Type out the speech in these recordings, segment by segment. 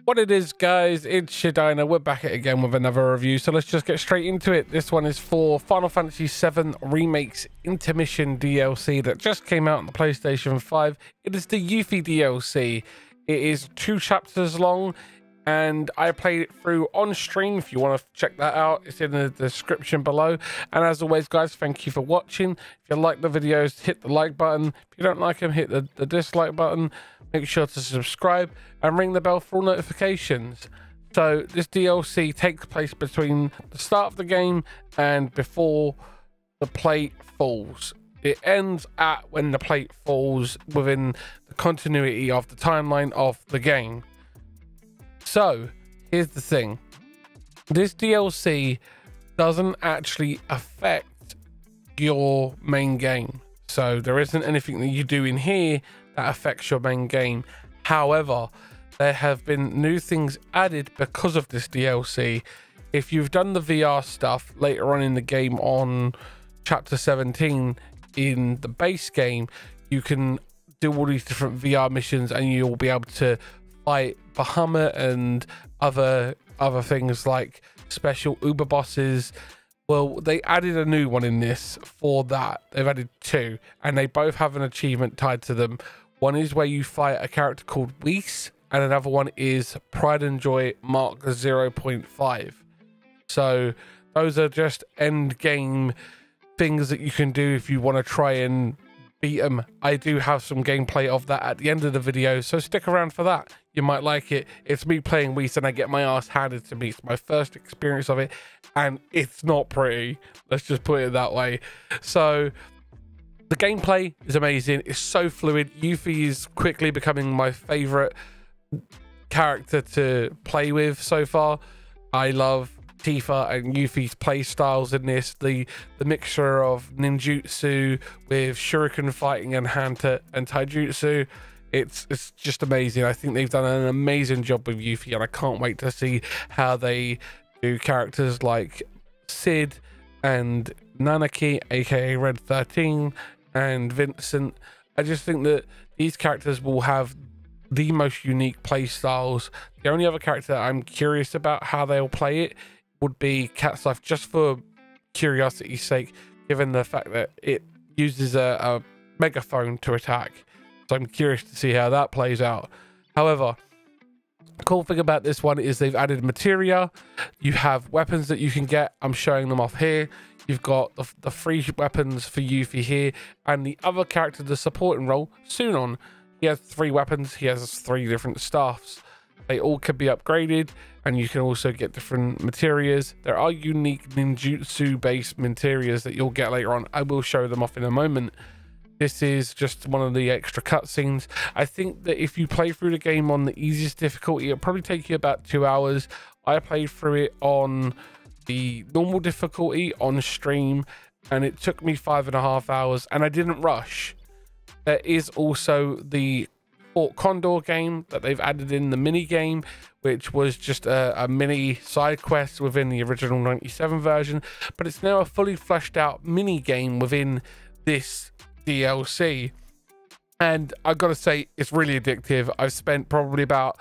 What it is, guys, it's Shadina. We're back at it again with another review, so let's just get straight into it. This one is for Final Fantasy VII Remake's Intermission DLC that just came out on the PlayStation 5. It is the Yuffie DLC. It is 2 chapters long, and I played it through on stream. If you want to check that out, it's in the description below. And as always, guys, thank you for watching. If you like the videos, hit the like button. If you don't like them, hit the dislike button. Make sure to subscribe and ring the bell for all notifications. So this DLC takes place between the start of the game and before the plate falls. It ends at when the plate falls within the continuity of the timeline of the game. So here's the thing. This DLC doesn't actually affect your main game. So there isn't anything that you do in here that affects your main game. However, there have been new things added because of this DLC. If you've done the VR stuff later on in the game on chapter 17 in the base game, you can do all these different VR missions and you'll be able to fight Bahamut and other things like special Uber bosses. Well, they added a new one in this for that. They've added 2, and they both have an achievement tied to them. One is where you fight a character called Wraith, and another one is Pride and Joy Mark 0.5. So those are just end game things that you can do if you want to try and beat them. I do have some gameplay of that at the end of the video, so stick around for that. You might like it. It's me playing Wraith and I get my ass handed to me. It's my first experience of it, and it's not pretty. Let's just put it that way. So the gameplay is amazing. It's so fluid. Yuffie is quickly becoming my favorite character to play with so far. I love Tifa and Yuffie's play styles in this. The mixture of ninjutsu with shuriken fighting and and taijutsu. It's just amazing. I think they've done an amazing job with Yuffie, and I can't wait to see how they do characters like Sid and Nanaki, aka Red 13, and Vincent. I just think that these characters will have the most unique play styles. The only other character I'm curious about how they'll play it would be Cat's Life, just for curiosity's sake, given the fact that it uses a megaphone to attack. So I'm curious to see how that plays out. However, the cool thing about this one is they've added materia. You have weapons that you can get. I'm showing them off here. You've got the 3 weapons for Yuffie here, and the other character, the supporting role, Sunon. He has 3 weapons. He has 3 different staffs. They all can be upgraded, and you can also get different materias. There are unique ninjutsu based materias that you'll get later on. I will show them off in a moment. This is just one of the extra cutscenes. I think that if you play through the game on the easiest difficulty, it'll probably take you about 2 hours. I played through it on the normal difficulty on stream, and it took me 5.5 hours, and I didn't rush. There is also the Fort Condor game that they've added in the mini game, which was just a mini side quest within the original 97 version, but it's now a fully fleshed out mini game within this DLC, and I gotta say, it's really addictive. I've spent probably about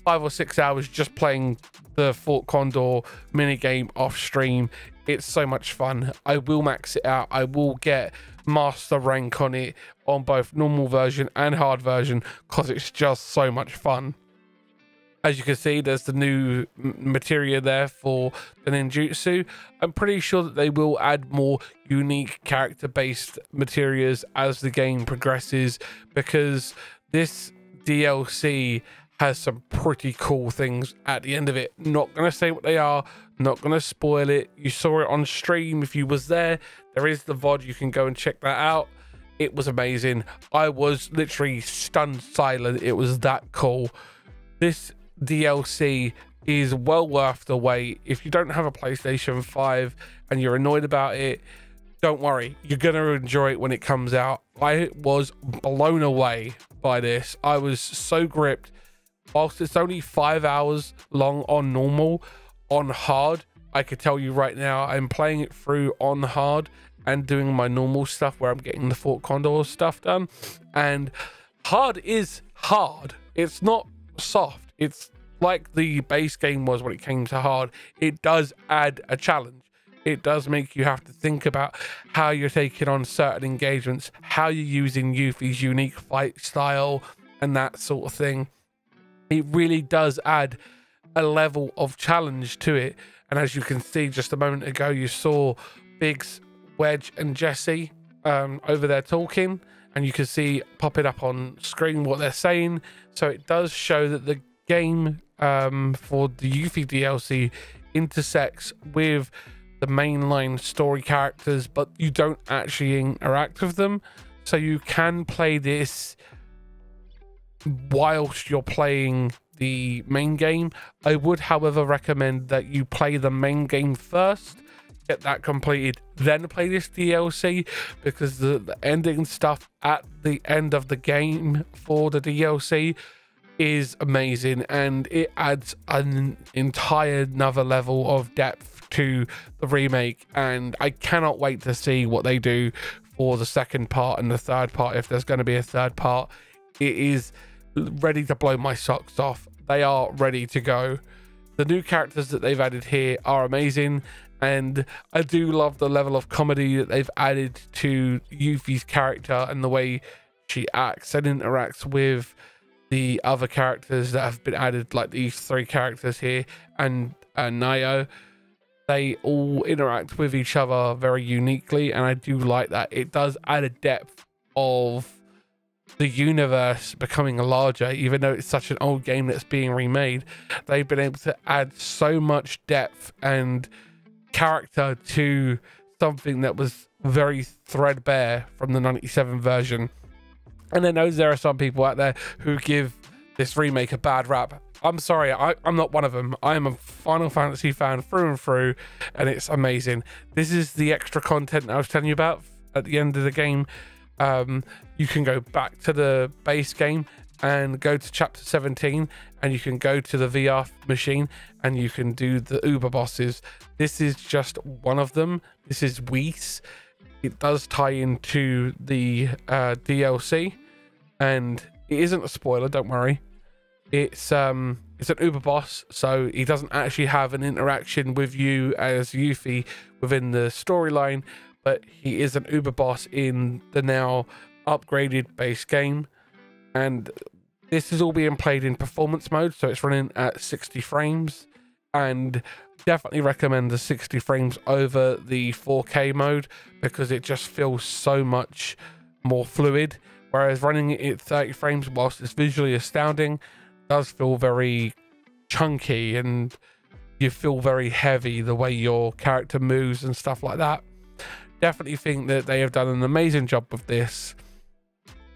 5 or 6 hours just playing the Fort Condor mini game off stream. It's so much fun. I will max it out. I will get master rank on it on both normal version and hard version, because it's just so much fun. As you can see, there's the new materia there for the ninjutsu. I'm pretty sure that they will add more unique character-based materias as the game progresses, because this DLC has some pretty cool things at the end of it. Not going to say what they are, not going to spoil it. You saw it on stream if you was there. There is the VOD. You can go and check that out. It was amazing. I was literally stunned silent. It was that cool. This DLC is well worth the wait. If you don't have a PlayStation 5 and you're annoyed about it, don't worry, you're gonna enjoy it when it comes out. I was blown away by this. I was so gripped. Whilst it's only 5 hours long on normal, on hard, I could tell you right now, I'm playing it through on hard and doing my normal stuff where I'm getting the Fort Condor stuff done, and hard is hard. It's not soft. It's like the base game was when it came to hard, it does add a challenge. It does make you have to think about how you're taking on certain engagements, how you're using Yuffie's unique fight style and that sort of thing. It really does add a level of challenge to it. And as you can see, just a moment ago, you saw Biggs, Wedge and Jesse over there talking, and you can see pop it up on screen what they're saying. So it does show that the game for the Yuffie DLC intersects with the mainline story characters, but you don't actually interact with them. So you can play this whilst you're playing the main game. I would, however, recommend that you play the main game first, get that completed, then play this DLC, because the ending stuff at the end of the game for the DLC is amazing, and it adds an entire another level of depth to the remake. And I cannot wait to see what they do for the second part and the third part, if there's going to be a third part. It is ready to blow my socks off. They are ready to go. The new characters that they've added here are amazing, and I do love the level of comedy that they've added to Yuffie's character and the way she acts and interacts with the other characters that have been added, like these three characters here and Nayo. They all interact with each other very uniquely, and I do like that. It does add a depth of the universe becoming larger. Even though it's such an old game that's being remade, they've been able to add so much depth and character to something that was very threadbare from the 97 version. And I know there are some people out there who give this remake a bad rap. I'm sorry, I'm not one of them. I am a Final Fantasy fan through and through, and it's amazing. This is the extra content I was telling you about at the end of the game. You can go back to the base game and go to chapter 17, and you can go to the VR machine and you can do the Uber bosses. This is just one of them. This is Wraith. It does tie into the DLC, and it isn't a spoiler, don't worry. It's an Uber boss, so he doesn't actually have an interaction with you as Yuffie within the storyline, but he is an Uber boss in the now upgraded base game. And this is all being played in performance mode, so it's running at 60 frames, and definitely recommend the 60 frames over the 4K mode, because it just feels so much more fluid. Whereas running it at 30 frames, whilst it's visually astounding, does feel very chunky, and you feel very heavy the way your character moves and stuff like that. Definitely think that they have done an amazing job with this.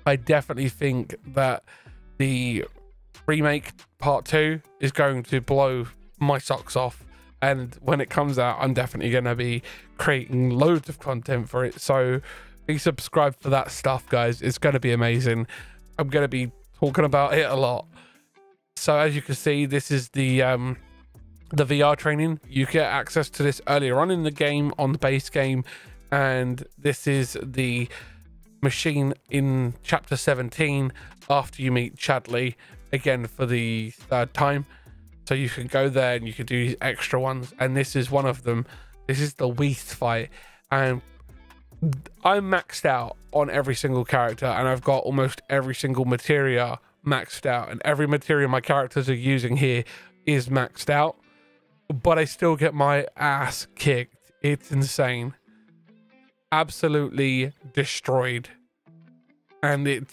I definitely think that the remake part 2 is going to blow my socks off, and when it comes out, I'm definitely going to be creating loads of content for it. So be subscribed for that stuff, guys. It's going to be amazing. I'm going to be talking about it a lot. So as you can see, this is the VR training. You get access to this earlier on in the game on the base game, and this is the machine in chapter 17 after you meet Chadley again for the third time. So you can go there and you can do these extra ones, and this is one of them. This is the Wraith fight, and I'm maxed out on every single character, and I've got almost every single materia maxed out, and every materia my characters are using here is maxed out, but I still get my ass kicked. It's insane. Absolutely destroyed. And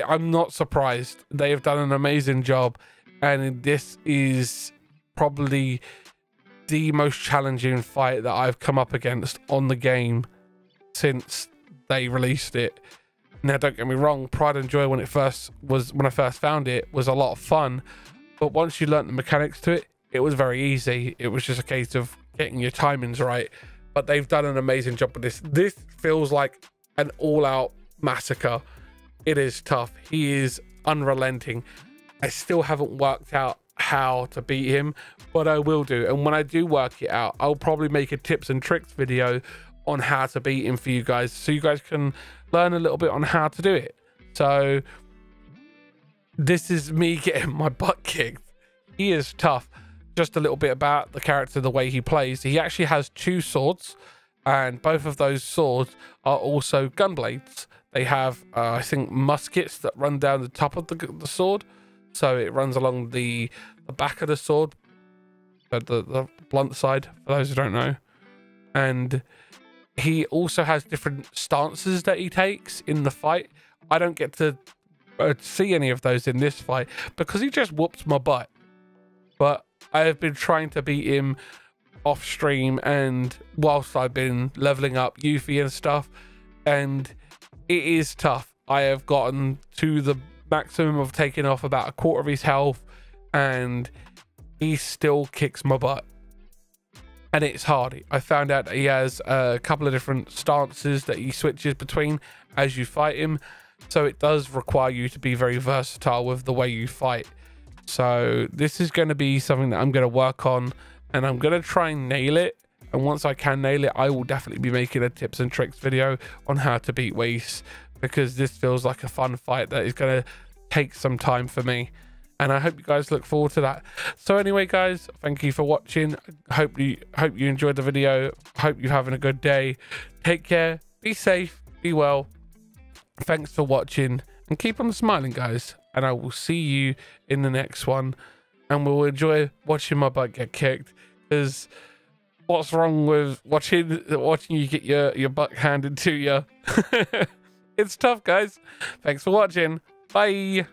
I'm not surprised. They have done an amazing job, and this is probably the most challenging fight that I've come up against on the game since they released it. Now, don't get me wrong, Pride and Joy when I first found it was a lot of fun, but once you learnt the mechanics to it, it was very easy. It was just a case of getting your timings right. But they've done an amazing job with this. This feels like an all-out massacre. It is tough. He is unrelenting. I still haven't worked out how to beat him, but I will do. And when I do work it out, I'll probably make a tips and tricks video on how to beat him for you guys, so you guys can learn a little bit on how to do it. So this is me getting my butt kicked. he is tough. Just a little bit about the character, the way he plays. He actually has 2 swords, and both of those swords are also gun blades. They have, I think, muskets that run down the top of the sword. So it runs along the back of the sword, the blunt side, for those who don't know. And he also has different stances that he takes in the fight. I don't get to see any of those in this fight because he just whoops my butt. But I have been trying to beat him off stream and whilst I've been leveling up Yuffie and stuff, and it is tough. I have gotten to the maximum of taking off about a quarter of his health, and he still kicks my butt. And it's hard. I found out that he has a couple of different stances that he switches between as you fight him. So it does require you to be very versatile with the way you fight. So this is going to be something that I'm going to work on, and I'm going to try and nail it. And once I can nail it, I will definitely be making a tips and tricks video on how to beat Wraith, because this feels like a fun fight that is going to take some time for me. And I hope you guys look forward to that. So anyway, guys, thank you for watching. Hope you enjoyed the video. Hope you're having a good day. Take care. Be safe. Be well. Thanks for watching. And keep on smiling, guys. And I will see you in the next one. And we'll enjoy watching my butt get kicked. Because what's wrong with watching you get your butt handed to you? It's tough, guys. Thanks for watching. Bye.